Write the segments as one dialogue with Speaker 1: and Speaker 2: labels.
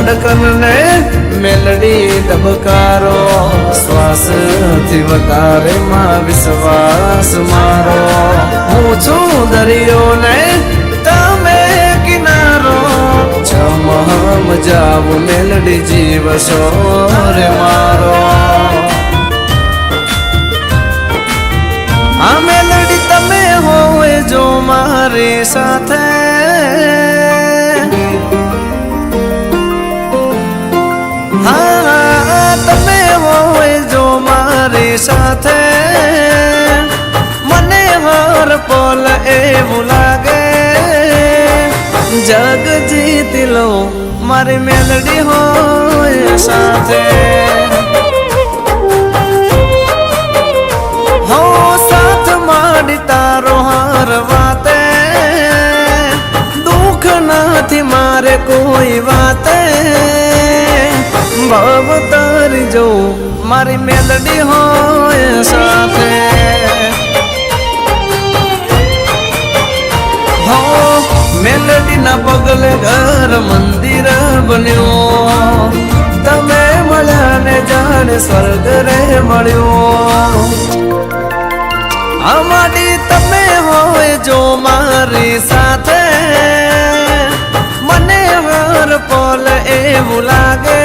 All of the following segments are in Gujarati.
Speaker 1: ધડકન ને મેલડી ધબકારો, શ્વાસ થી વધારે માં વિશ્વાસ મારો. હું છું દરિયો ને તમે કિનારો, જમહમ જાવું મેલડી જીવશો રે મારો. આ મેલડી તમે હોય જો મારી સાથે, હા તમે હોય જો મારી સાથે, મને હર પલ એવું લાગે જગ જીતી લો મારી મેલડી હોય સાથે. હો સાથ માંડી તારો હર વાતે, દુઃખ નથી મારે કોઈ વાતે. ભવ તારી જો મારી મેલડી હોય સાથે. હો મેલડી ના પગલે ઘર મંદિર બન્યો, તમે મળ્યા ને જાણે સ્વર્ગ રે મળ્યો. અમારી તમે હોય જો મારી સાથે, મને હર પલ એવું લાગે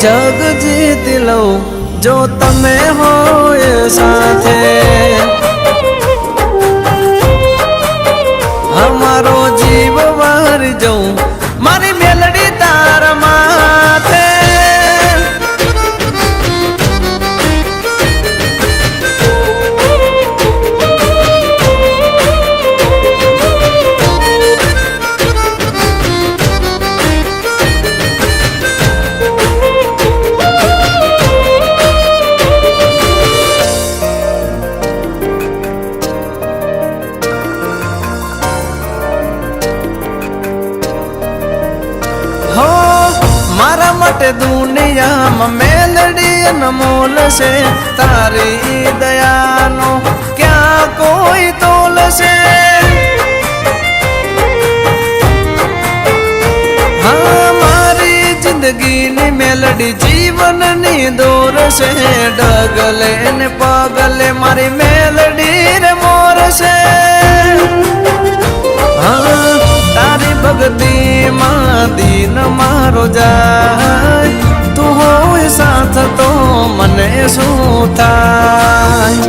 Speaker 1: જગ જીતી લઉં જો તમે હોય સાથે. અમારો જીવ વારી જઉં મારી મેલડી તાર માથે. મારા માટે દુનિયામાં મેલડી અનમોલ છે, તારી દયાનો ક્યાં કોઈ તોલ છે. હા મારી જિંદગીની મેલડી જીવનની દોર છે, ડગલે ને પગલે મારી મેલડી રે મોર છે. તારી ભક્તિ માં દીન મારો જાય, તું હોય સાથ તો મને શું થાય.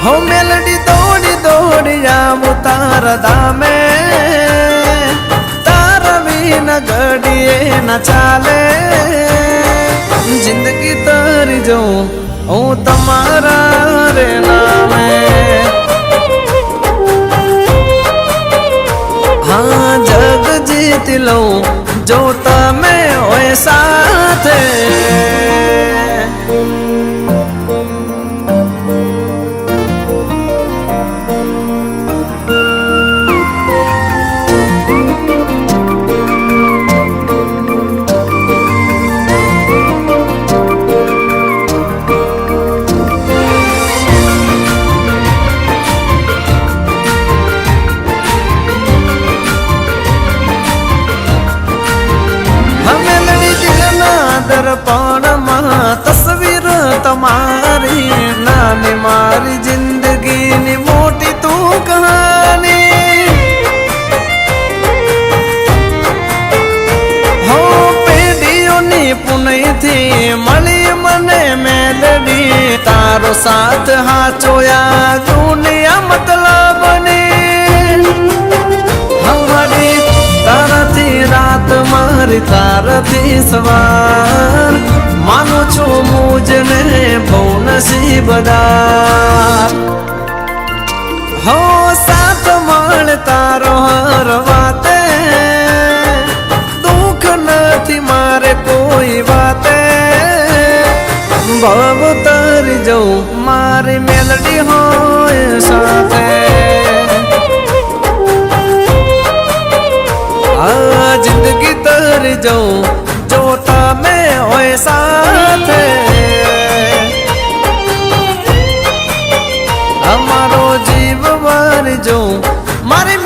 Speaker 1: હો મેલડી દોડી દોડી આવું તારા ધામે, તારા વિના ઘડીએ ના ચાલે. જિંદગી તારી જઉં હું તમારા રે નામે. હા જગ જીતી લઉં જો તમે હોય સાથે. દર્પણમાં તસવીર તમારી, નાની મારી જિંદગીની મોટી તું કહાની. હો પેઢીઓની પુનઃથી મળી મને મેલડી, તારો સાથ હાચોયા દુનિયા મતલબની. હમારી તારાથી રાત મારી તારાથી સવાર, માનું છું મુજને બહુ નસીબદાર. હો સાથ મળ તારો હર વાતે, દુઃખ નથી મારે કોઈ વાતે. ભવ તારી જઉં મારી મેલડી હોય સાથે. આ જિંદગી તારી જઉં જો તમે હોય સાથે. અમારો જીવ વારી જઉં મારી